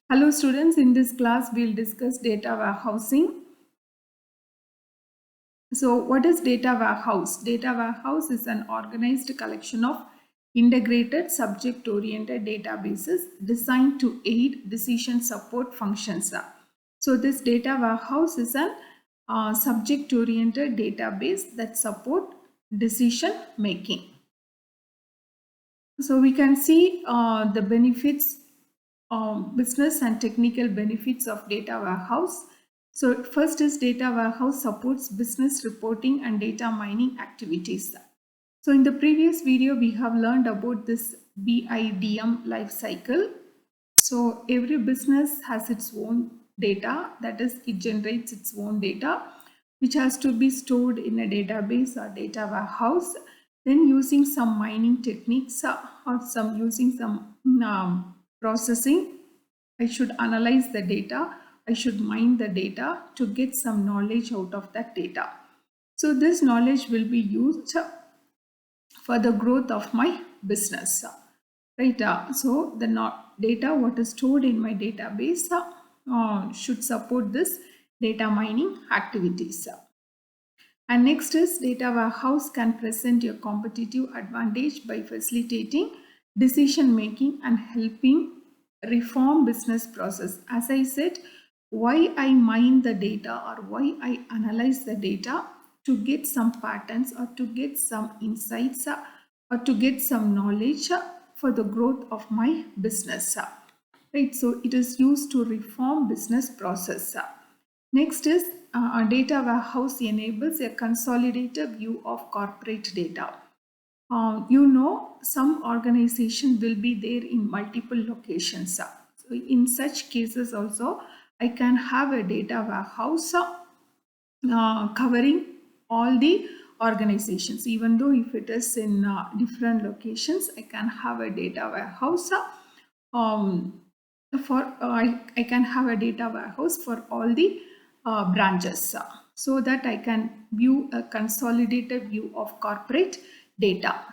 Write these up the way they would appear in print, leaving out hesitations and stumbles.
Hello students, in this class we'll discuss data warehousing. So what is data warehouse? Data warehouse is an organized collection of integrated subject-oriented databases designed to aid decision support functions. So this data warehouse is an subject-oriented database that support decision making. So we can see the benefits, business and technical benefits of data warehouse. So first is data warehouse supports business reporting and data mining activities. So in the previous video, we have learned about this BIDM life cycle. So every business has its own data, that is, it generates its own data, which has to be stored in a database or data warehouse. Then using some mining techniques or using some processing, I should analyze the data, I should mine the data to get some knowledge out of that data. So this knowledge will be used for the growth of my business. Right, so the data what is stored in my database should support this data mining activities. And next is data warehouse can present a competitive advantage by facilitating decision making and helping reform business process. As I said, why I mine the data or why I analyze the data to get some patterns or to get some insights or to get some knowledge for the growth of my business. Right, so it is used to reform business process. Next is a data warehouse enables a consolidated view of corporate data. Some organization will be there in multiple locations. So in such cases also, I can have a data warehouse covering all the organizations. Even though if it is in different locations, I can have a data warehouse I can have a data warehouse for all the branches so that I can view a consolidated view of corporate data.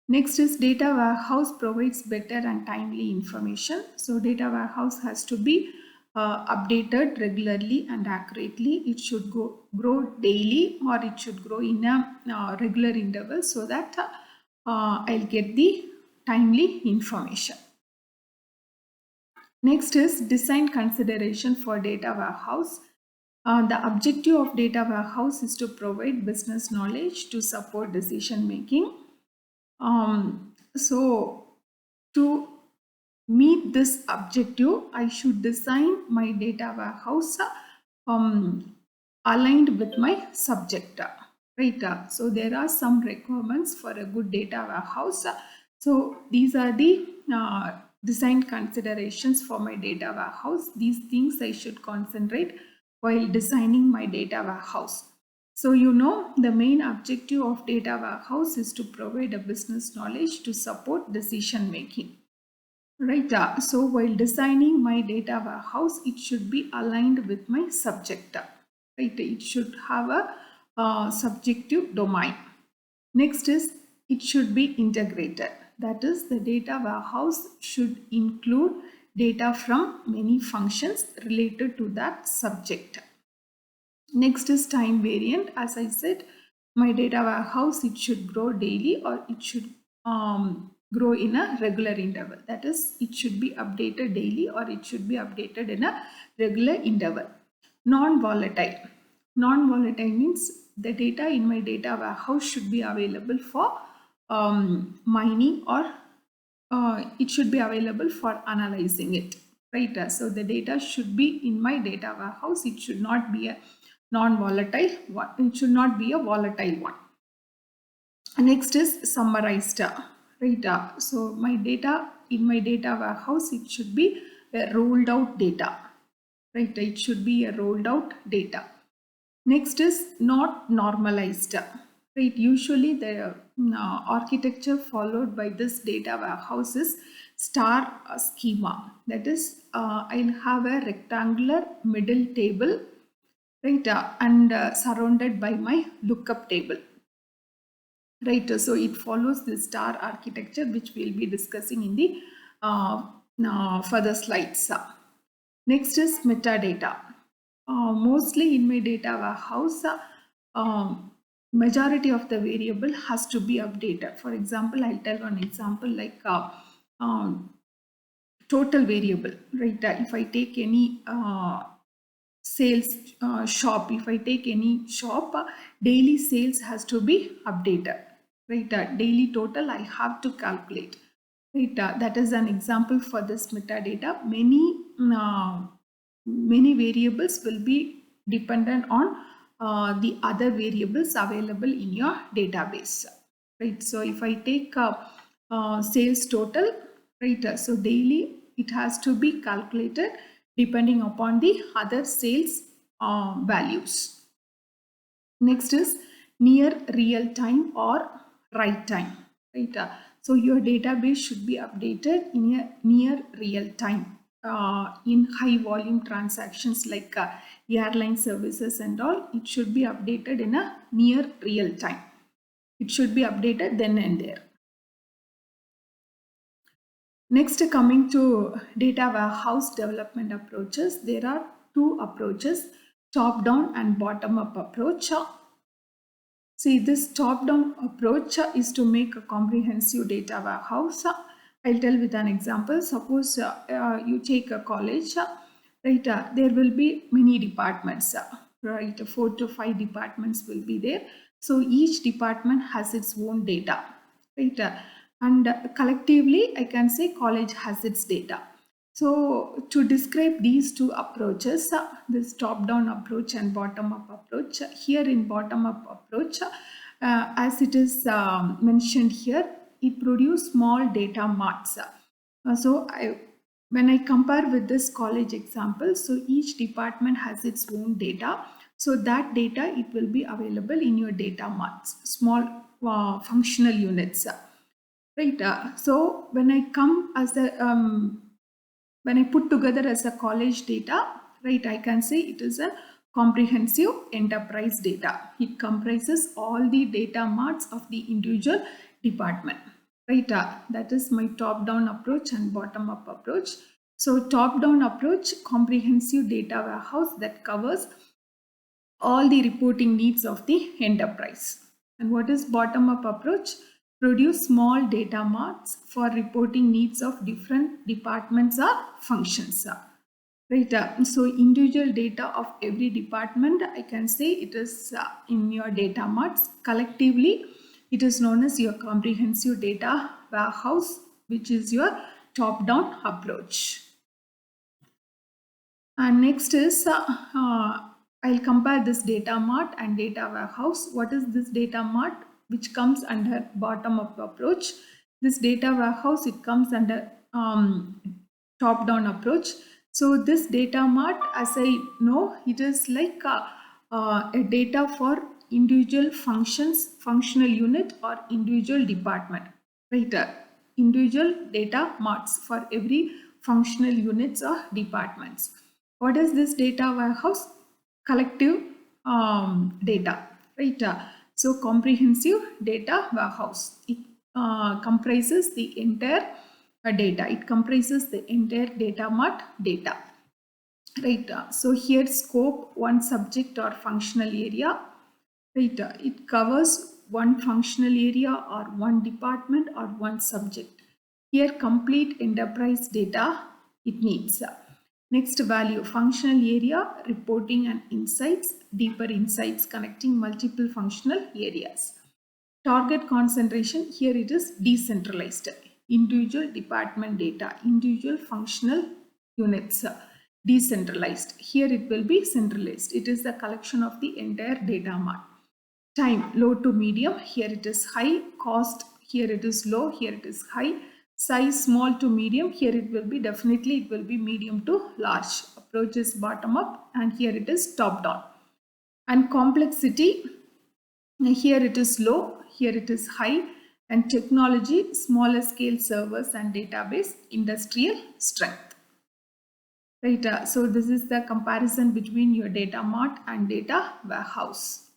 Next is data warehouse provides better and timely information. So data warehouse has to be updated regularly and accurately. It should grow daily or it should grow in a regular interval so that I'll get the timely information. Next is design consideration for data warehouse. The objective of data warehouse is to provide business knowledge to support decision making. So to meet this objective, I should design my data warehouse aligned with my subject. Right. So there are some requirements for a good data warehouse. So these are the design considerations for my data warehouse. These things I should concentrate while designing my data warehouse. So the main objective of data warehouse is to provide a business knowledge to support decision making. Right. So while designing my data warehouse, it should be aligned with my subject. Right. It should have a subjective domain. Next is it should be integrated. That is, the data warehouse should include data from many functions related to that subject. Next is time variant. As I said, my data warehouse, it should grow daily or it should grow in a regular interval. That is, it should be updated daily or it should be updated in a regular interval. Non-volatile. Non-volatile means the data in my data warehouse should be available for mining or it should be available for analyzing it. Right. So the data should be in my data warehouse. It should not be a non-volatile one. It should not be a volatile one. Next is summarized. Right. So my data in my data warehouse, it should be a rolled out data. Right. It should be a rolled out data. Next is not normalized. Right. Usually the architecture followed by this data warehouse is star schema. That is, I'll have a rectangular middle table, right, and surrounded by my lookup table. Right. So it follows the star architecture, which we'll be discussing in the for the slides. Next is metadata. Mostly in my data warehouse, majority of the variable has to be updated. For example, I'll tell one example like total variable, right? If I take any sales shop, if I take any shop, daily sales has to be updated, right? Daily total I have to calculate, right? That is an example for this metadata. Many variables will be dependent on the other variables available in your database, right? So if I take sales total, right? So daily it has to be calculated depending upon the other sales values. Next is near real time or right time, right? So your database should be updated in a near real time. In high volume transactions like airline services and all, it should be updated in a near real time. It should be updated then and there. Next, coming to data warehouse development approaches, there are two approaches, top-down and bottom-up approach. See, this top-down approach is to make a comprehensive data warehouse. I'll tell with an example. Suppose you take a college, right? There will be many departments, right? 4 to 5 departments will be there. So each department has its own data, right? And collectively, I can say college has its data. So to describe these two approaches, this top-down approach and bottom-up approach, here in bottom-up approach, as it is mentioned here, it produces small data marts. When I compare with this college example, so each department has its own data. So that data, it will be available in your data marts, small functional units. Right. So when I come as a when I put together as a college data, right, I can say it is a comprehensive enterprise data. It comprises all the data marts of the individual department, right? That is my top-down approach and bottom-up approach. So top-down approach, comprehensive data warehouse that covers all the reporting needs of the enterprise. And what is bottom-up approach? Produce small data marts for reporting needs of different departments or functions. Right. So individual data of every department, I can say it is in your data marts. Collectively, it is known as your comprehensive data warehouse, which is your top-down approach. And next is I'll compare this data mart and data warehouse. What is this data mart? Which comes under bottom-up approach. This data warehouse, it comes under top-down approach. So this data mart, as I know, it is like a data for individual functions, functional unit or individual department, right? Individual data marts for every functional units or departments. What is this data warehouse? Collective data, right? So comprehensive data warehouse. It comprises the entire data. It comprises the entire data mart data, right? So here scope, one subject or functional area, right? It covers one functional area or one department or one subject. Here complete enterprise data it needs. Next value, functional area, reporting and insights, deeper insights connecting multiple functional areas. Target concentration, here it is decentralized. Individual department data, individual functional units, decentralized. Here it will be centralized. It is the collection of the entire data mart. Time, low to medium, here it is high. Cost, here it is low, here it is high. Size, small to medium, here it will be definitely it will be medium to large. Approach is bottom up and here it is top down. And complexity, here it is low, here it is high. And technology, smaller scale servers and database, industrial strength. Right, so this is the comparison between your data mart and data warehouse.